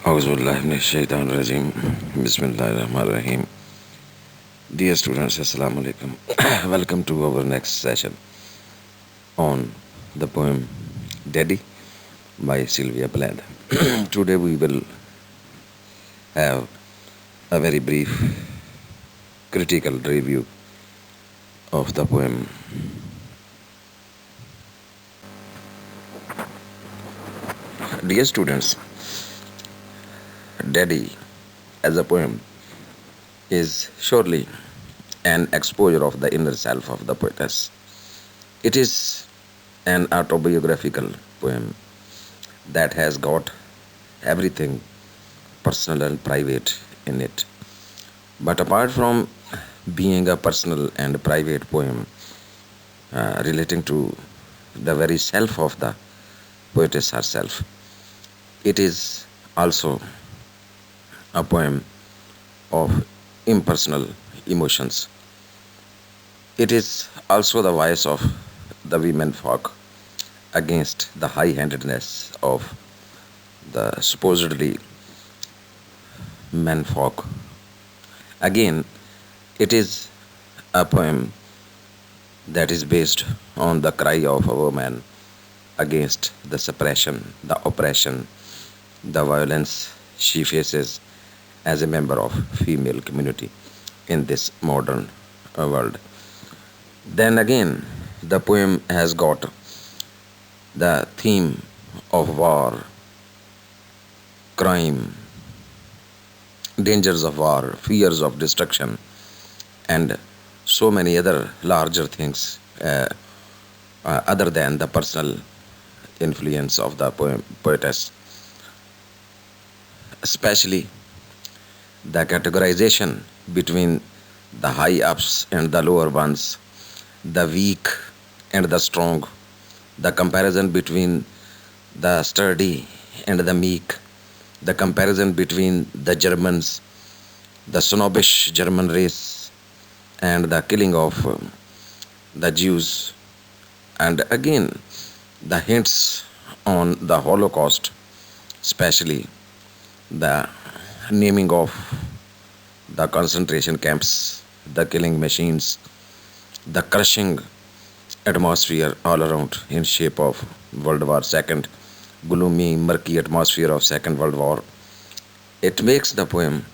Auzubillahiminash-shaytanir-rajim. Bismillahir-rahmanir-rahim. Dear students, Assalamu alaikum. Welcome to our next session on the poem Daddy by Sylvia PLATH. Today we will have a very brief critical review of the poem. Dear students, Daddy as a poem is surely an exposure of the inner self of the poetess. It is an autobiographical poem that has got everything personal and private in it. But apart from being a personal and private poem relating to the very self of the poetess herself, it is also a poem of impersonal emotions. It is also the voice of the women folk against the high handedness of the supposedly men folk. Again, it is a poem that is based on the cry of a woman against the suppression, the oppression, the violence she faces as a member of female community in this modern world. Then again, the poem has got the theme of war, crime, dangers of war, fears of destruction, and so many other larger things other than the personal influence of the poetess, especially the categorization between the high ups and the lower ones, the weak and the strong, the comparison between the sturdy and the meek, the comparison between the Germans, the snobbish German race, and the killing of the Jews, and again the hints on the Holocaust, especially the naming of the concentration camps, the killing machines, the crushing atmosphere all around in shape of World War II, gloomy, murky atmosphere of Second World War. It makes the poem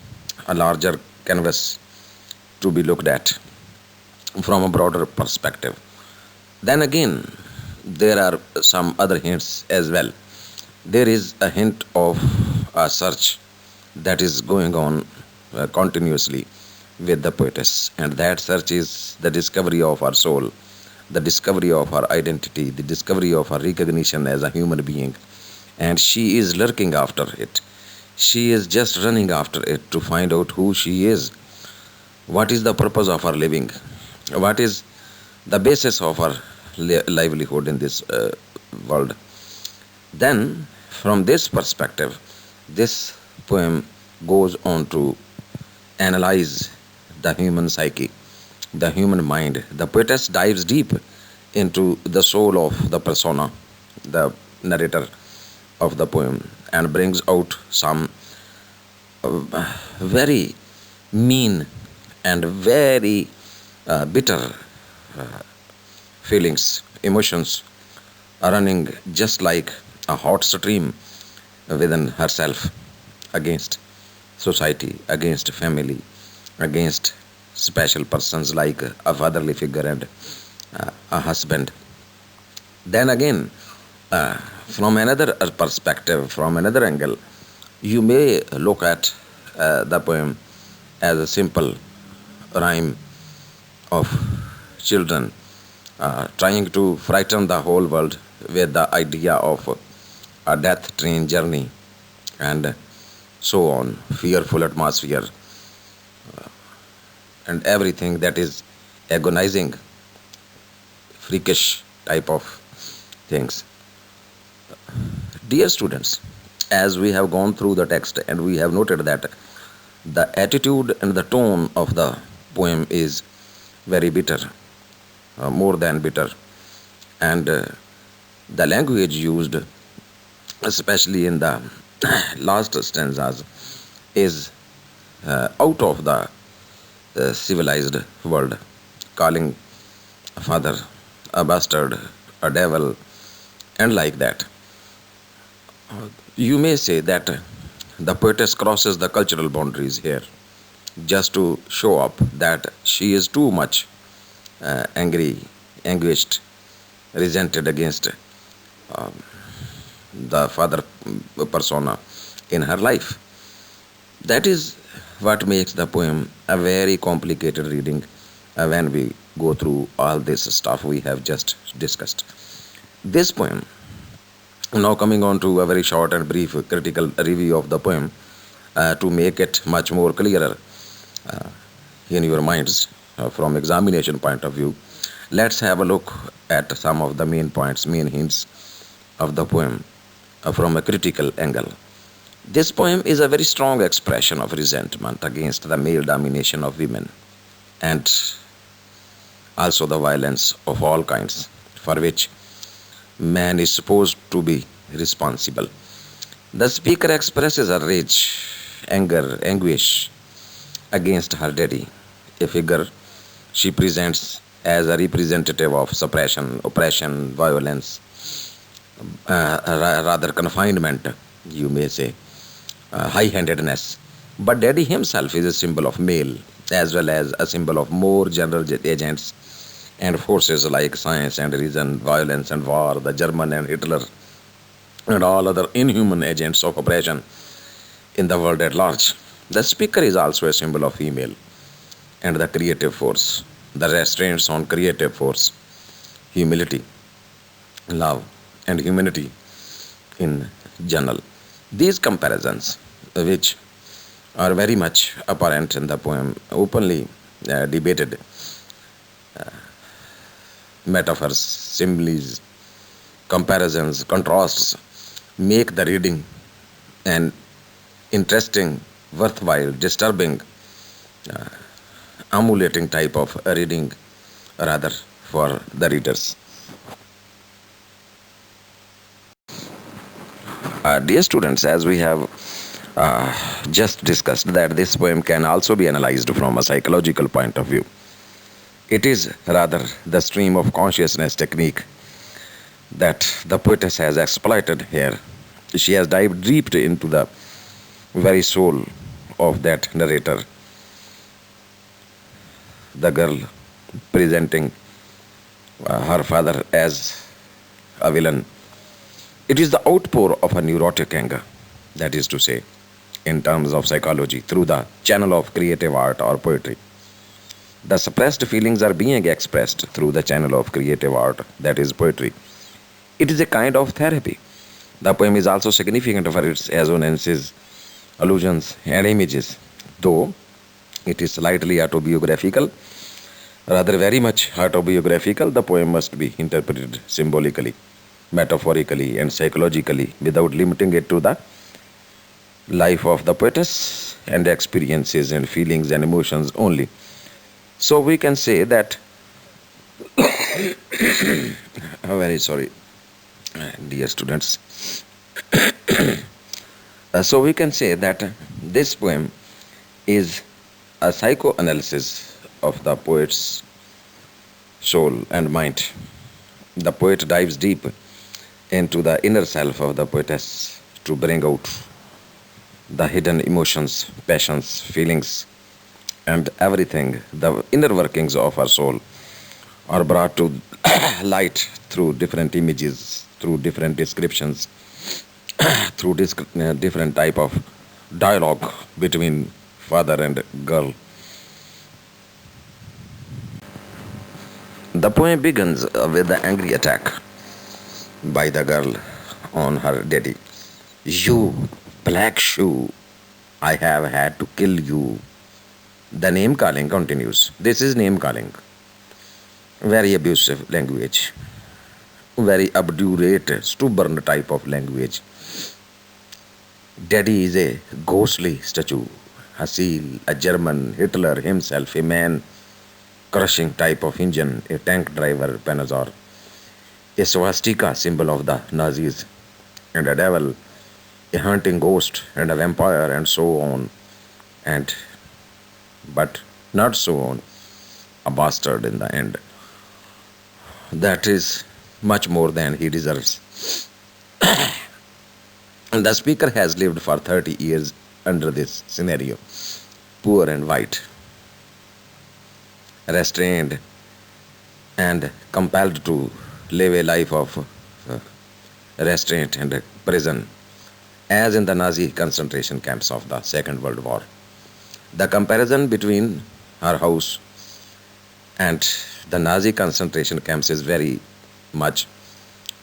a larger canvas to be looked at from a broader perspective. Then again, there are some other hints as well. There is a hint of a search that is going on continuously with the poetess, and that search is the discovery of her soul, the discovery of her identity, the discovery of her recognition as a human being, and she is lurking after it. She is just running after it to find out who she is, what is the purpose of her living, what is the basis of her livelihood in this world. Then, from this perspective, this poem goes on to analyze the human psyche, the human mind. The poetess dives deep into the soul of the persona, the narrator of the poem, and brings out some very mean and very bitter feelings, emotions are running just like a hot stream within herself against society, against family, against special persons like a fatherly figure and a husband. Then again, from another perspective, from another angle, you may look at the poem as a simple rhyme of children trying to frighten the whole world with the idea of a death train journey and so on, fearful atmosphere, and everything that is agonizing, freakish type of things. Dear students, as we have gone through the text and we have noted that the attitude and the tone of the poem is very bitter, more than bitter, and the language used, especially in the last stanzas is out of the civilized world, calling a father a bastard, a devil, and like that. You may say that the poetess crosses the cultural boundaries here just to show up that she is too much angry, anguished, resented against the father persona in her life. That is what makes the poem a very complicated reading when we go through all this stuff we have just discussed. This poem, now coming on to a very short and brief critical review of the poem to make it much more clearer in your minds from examination point of view, let's have a look at some of the main points, main hints of the poem from a critical angle. This poem is a very strong expression of resentment against the male domination of women and also the violence of all kinds for which man is supposed to be responsible. The speaker expresses her rage, anger, anguish against her daddy, a figure she presents as a representative of suppression, oppression, violence, rather confinement, you may say, high handedness. But daddy himself is a symbol of male as well as a symbol of more general agents and forces like science and reason, violence and war, the German and Hitler, and all other inhuman agents of oppression in the world at large. The speaker is also a symbol of female and the creative force, the restraints on creative force, humility, love, and humanity in general. These comparisons, which are very much apparent in the poem, openly debated metaphors, similes, comparisons, contrasts, make the reading an interesting, worthwhile, disturbing, emulating type of reading rather for the readers. Dear students, as we have just discussed that this poem can also be analyzed from a psychological point of view. It is rather the stream of consciousness technique that the poetess has exploited here. She has dived deep into the very soul of that narrator, the girl presenting her father as a villain. It is the outpour of a neurotic anger, that is to say, in terms of psychology, through the channel of creative art or poetry. The suppressed feelings are being expressed through the channel of creative art, that is poetry. It is a kind of therapy. The poem is also significant for its assonances, allusions, and images, though it is slightly autobiographical, rather very much autobiographical. The poem must be interpreted symbolically, metaphorically, and psychologically without limiting it to the life of the poetess and experiences and feelings and emotions only. So we can say that, very sorry, dear students. So we can say that this poem is a psychoanalysis of the poet's soul and mind. The poet dives deep into the inner self of the poetess to bring out the hidden emotions, passions, feelings, and everything, the inner workings of our soul are brought to light through different images, through different descriptions, through different type of dialogue between father and girl. The poem begins with the angry attack by the girl on her daddy. You black shoe, I have had to kill you. The name calling continues. This is name calling. Very abusive language. Very obdurate, stubborn type of language. Daddy is a ghostly statue. Hasil, a German, Hitler himself, a man crushing type of engine, a tank driver, Panazor, a swastika symbol of the Nazis, and a devil a hunting ghost and a vampire and so on, and but not so on, a bastard in the end. That is much more than he deserves. And the speaker has lived for 30 years under this scenario, poor and white, restrained and compelled to live a life of restraint and prison, as in the Nazi concentration camps of the Second World War. The comparison between her house and the Nazi concentration camps is very much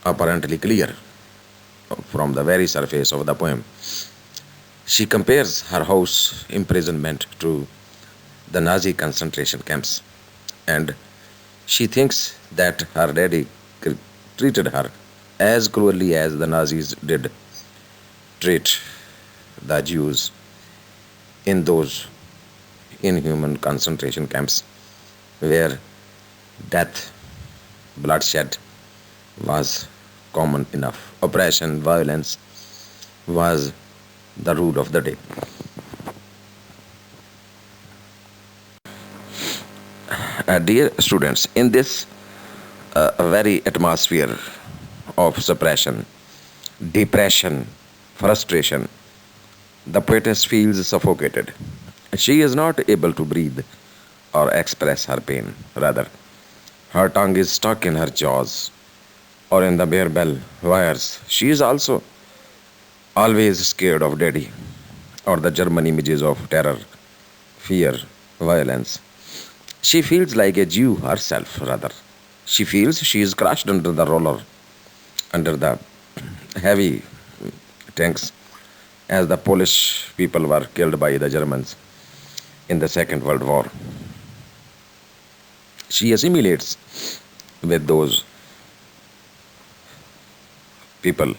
apparently clear from the very surface of the poem. She compares her house imprisonment to the Nazi concentration camps, and she thinks that her daddy treated her as cruelly as the Nazis did treat the Jews in those inhuman concentration camps where death, bloodshed was common enough. Oppression, violence was the rule of the day. Dear students, in this very atmosphere of suppression, depression, frustration, the poetess feels suffocated. She is not able to breathe or express her pain. Rather, her tongue is stuck in her jaws or in the bare bell wires. She is also always scared of daddy or the German images of terror, fear, violence. She feels like a Jew herself, rather. She feels she is crushed under the roller, under the heavy tanks, as the Polish people were killed by the Germans in the Second World War. She assimilates with those people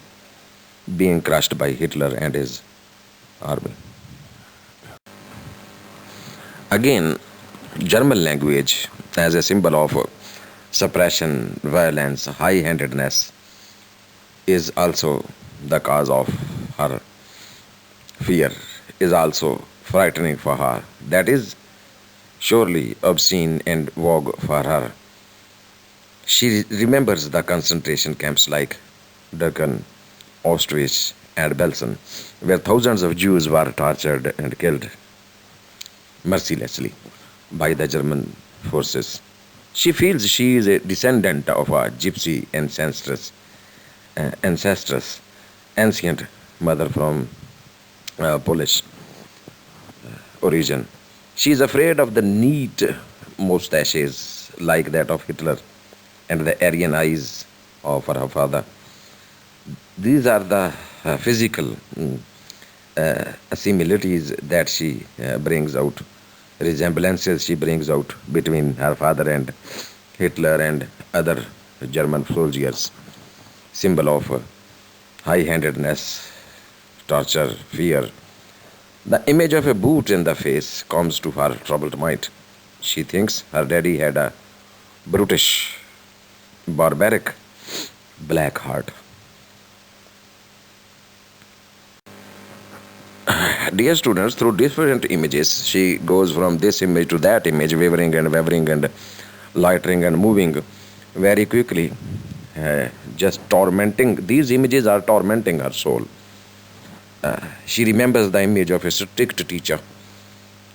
being crushed by Hitler and his army. Again, German language as a symbol of suppression, violence, high handedness is also the cause of her fear, is also frightening for her. That is surely obscene and vogue for her. She remembers the concentration camps like Dachau, Auschwitz, and Belsen, where thousands of Jews were tortured and killed mercilessly by the German forces. She feels she is a descendant of a gypsy ancestress, ancient mother from Polish origin. She is afraid of the neat mustaches like that of Hitler and the Aryan eyes of her father. These are the physical similarities that she brings out, resemblances she brings out between her father and Hitler and other German soldiers. Symbol of high handedness, torture, fear. The image of a boot in the face comes to her troubled mind. She thinks her daddy had a brutish, barbaric, black heart. Dear students, through different images, she goes from this image to that image, wavering and lightning and moving very quickly, just tormenting. These images are tormenting her soul. She remembers the image of a strict teacher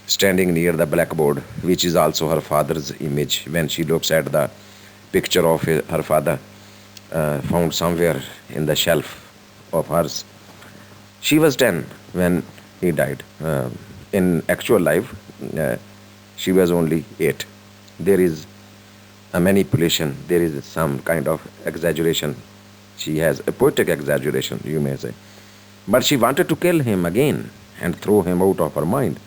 standing near the blackboard, which is also her father's image when she looks at the picture of her father found somewhere in the shelf of hers. She was 10 when he died. In actual life, she was only 8. There is a manipulation, there is some kind of exaggeration. She has a poetic exaggeration, you may say. But she wanted to kill him again and throw him out of her mind.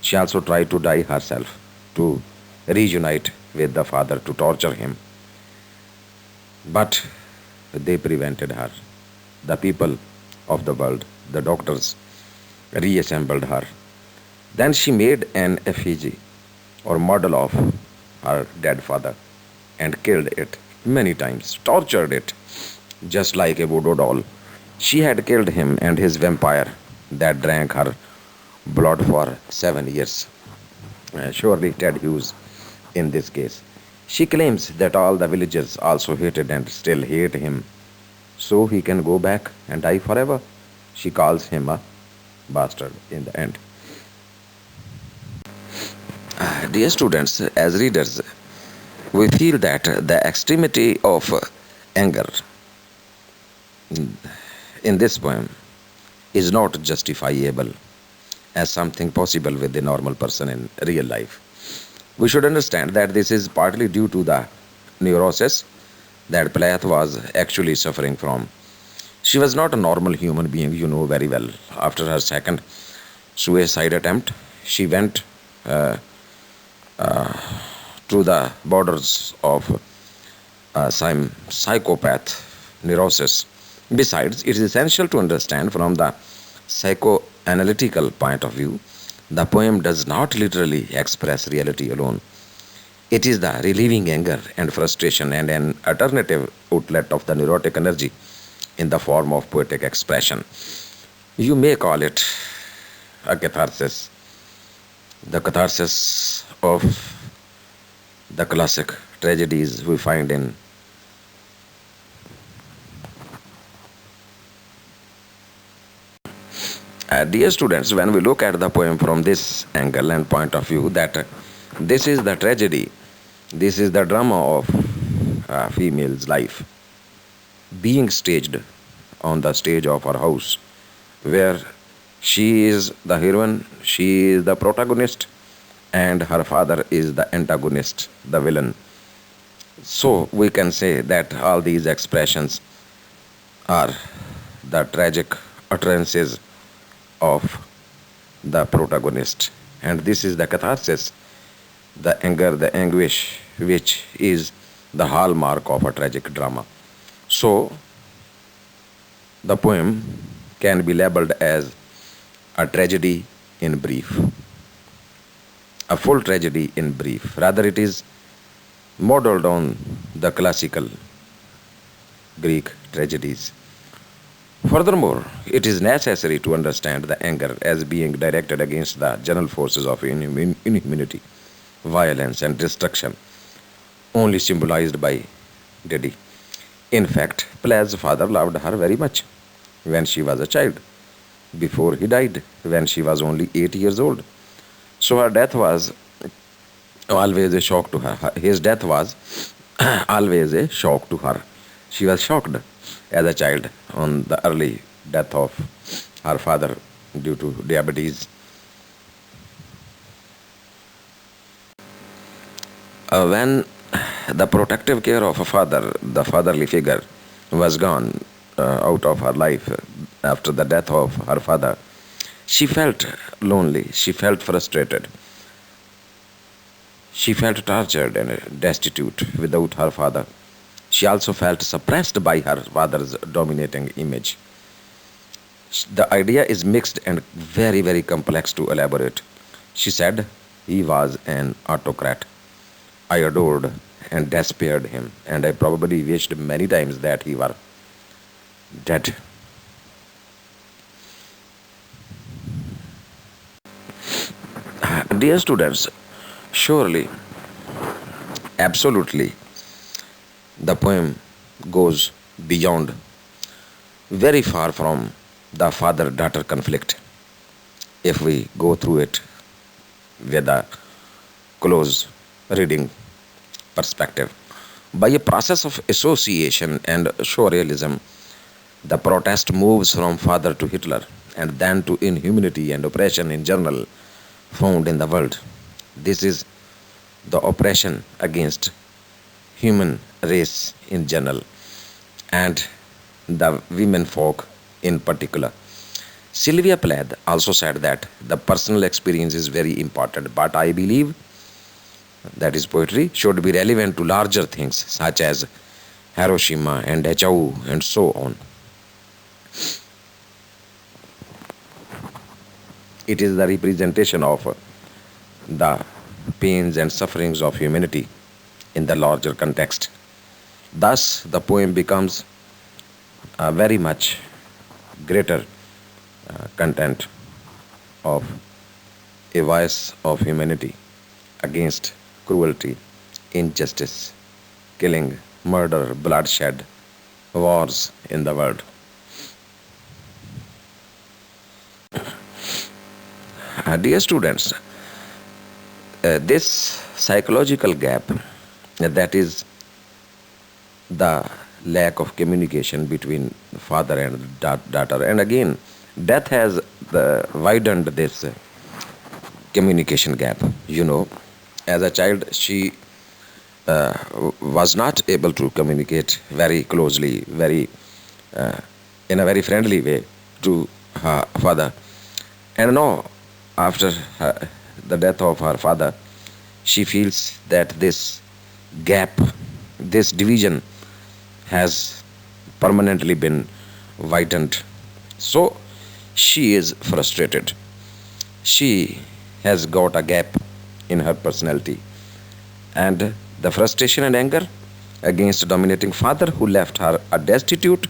She also tried to die herself, to reunite with the father, to torture him. But they prevented her. The people of the world, the doctors, reassembled her. Then she made an effigy or model of her dead father and killed it many times, tortured it just like a voodoo doll. She had killed him and his vampire that drank her blood for 7 years. Surely Ted Hughes in this case. She claims that all the villagers also hated and still hate him, so he can go back and die forever. She calls him a bastard in the end. Dear students, as readers, we feel that the extremity of anger in this poem is not justifiable as something possible with the normal person in real life. We should understand that this is partly due to the neurosis that Plath was actually suffering from. She was not a normal human being, you know very well. After her second suicide attempt, she went uh, to the borders of some psychopath neurosis. Besides, it is essential to understand from the psychoanalytical point of view, the poem does not literally express reality alone. It is the relieving anger and frustration and an alternative outlet of the neurotic energy in the form of poetic expression. You may call it a catharsis, the catharsis of the classic tragedies we find in. Dear students, when we look at the poem from this angle and point of view, that this is the tragedy, this is the drama of a female's life being staged on the stage of her house, where she is the heroine, she is the protagonist, and her father is the antagonist, the villain. So we can say that all these expressions are the tragic utterances of the protagonist, and this is the catharsis, the anger, the anguish, which is the hallmark of a tragic drama. So, the poem can be labeled as a tragedy in brief, a full tragedy in brief. Rather, it is modeled on the classical Greek tragedies. Furthermore, it is necessary to understand the anger as being directed against the general forces of inhumanity, violence, and destruction, only symbolized by Diddy. In fact, Plath's father loved her very much when she was a child, before he died, when she was only 8 years old. So her death was always a shock to her. His death was always a shock to her. She was shocked as a child on the early death of her father due to diabetes. When the protective care of a father, the fatherly figure, was gone out of her life after the death of her father, she felt lonely, she felt frustrated, she felt tortured and destitute without her father. She also felt suppressed by her father's dominating image. The idea is mixed and very, very complex to elaborate. She said he was an autocrat. I adored and despaired him, and I probably wished many times that he were dead. Dear students, surely, absolutely, the poem goes beyond, very far from the father daughter conflict if we go through it with a close reading perspective. By a process of association and surrealism, the protest moves from father to Hitler and then to inhumanity and oppression in general found in the world. This is the oppression against human race in general and the women folk in particular. Sylvia Plath also said that the personal experience is very important, but I believe that is poetry should be relevant to larger things such as Hiroshima and Dachau and so on. It is the representation of the pains and sufferings of humanity in the larger context. Thus, the poem becomes very much greater content of a voice of humanity against cruelty, injustice, killing, murder, bloodshed, wars in the world. Dear students, this psychological gap, that is the lack of communication between father and daughter, and again death has widened this communication gap. As a child, she was not able to communicate very closely, very in a very friendly way to her father. And now, after the death of her father, she feels that this gap, this division, has permanently been widened. So she is frustrated. She has got a gap in her personality, and the frustration and anger against dominating father who left her a destitute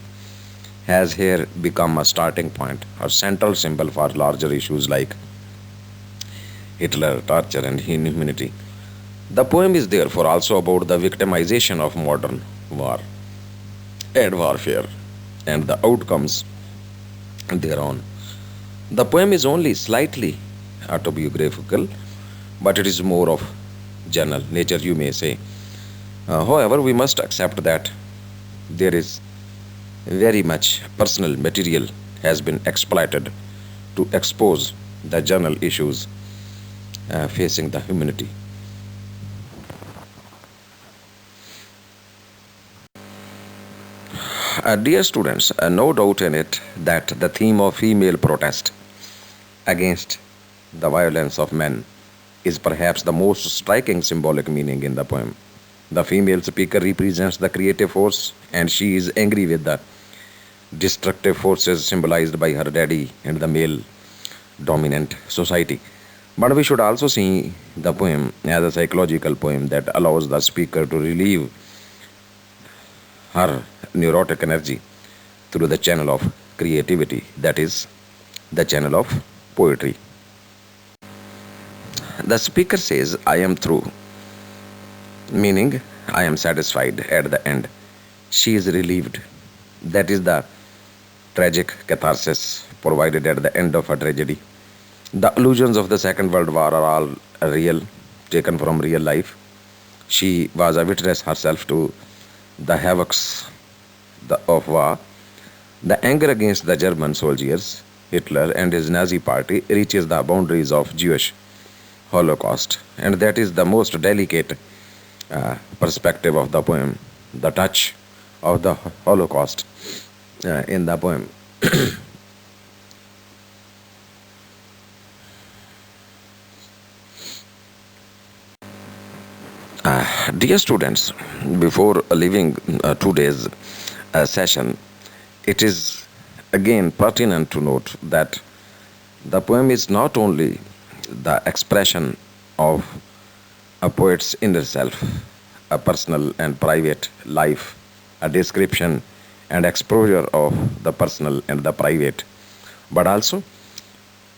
has here become a starting point, a central symbol for larger issues like Hitler, torture, and inhumanity. The poem is therefore also about the victimization of modern war and warfare and the outcomes thereon. The poem is only slightly autobiographical, but it is more of general nature, you may say. However, we must accept that there is very much personal material has been exploited to expose the general issues facing the humanity. Dear students, no doubt in it that the theme of female protest against the violence of men is perhaps the most striking symbolic meaning in the poem. The female speaker represents the creative force, and she is angry with the destructive forces symbolized by her daddy and the male dominant society. But we should also see the poem as a psychological poem that allows the speaker to relieve her neurotic energy through the channel of creativity, that is, the channel of poetry. The speaker says, I am through, meaning I am satisfied at the end. She is relieved. That is the tragic catharsis provided at the end of a tragedy. The allusions of the Second World War are all real, taken from real life. She was a witness herself to the havocs of war. The anger against the German soldiers, Hitler, and his Nazi party reaches the boundaries of Jewish Holocaust, and that is the most delicate perspective of the poem, the touch of the Holocaust in the poem. Dear students, before leaving today's session, it is again pertinent to note that the poem is not only the expression of a poet's inner self, a personal and private life, a description and exposure of the personal and the private, but also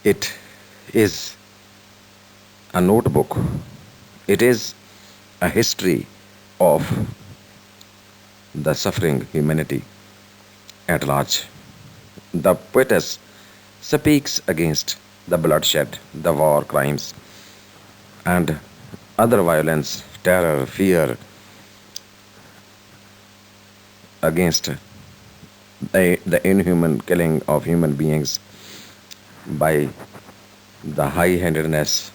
it is a notebook. It is a history of the suffering humanity at large. The poetess speaks against the bloodshed, the war crimes, and other violence, terror, fear, against the inhuman killing of human beings by the high handedness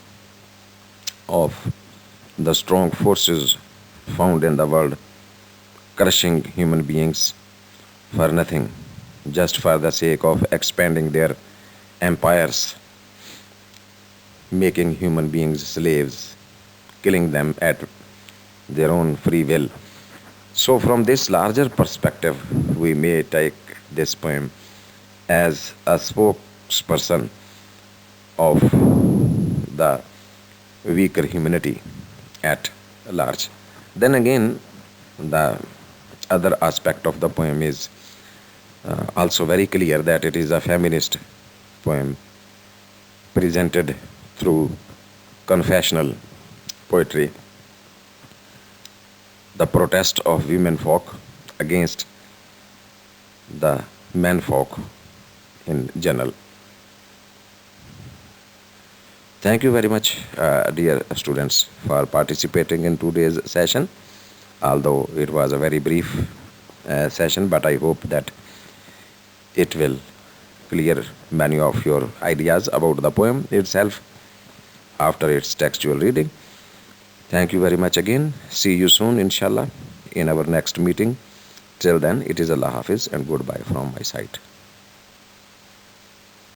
of the strong forces found in the world, crushing human beings for nothing, just for the sake of expanding their empires, making human beings slaves, killing them at their own free will. So, from this larger perspective, we may take this poem as a spokesperson of the weaker humanity at large. Then again, the other aspect of the poem is Also very clear that it is a feminist poem presented through confessional poetry, the protest of women folk against the men folk in general. Thank you very much, dear students, for participating in today's session. Although it was a very brief session, but I hope that it will clear many of your ideas about the poem itself after its textual reading. Thank you very much again. See you soon, inshallah, in our next meeting. Till then, it is Allah Hafiz and goodbye from my side.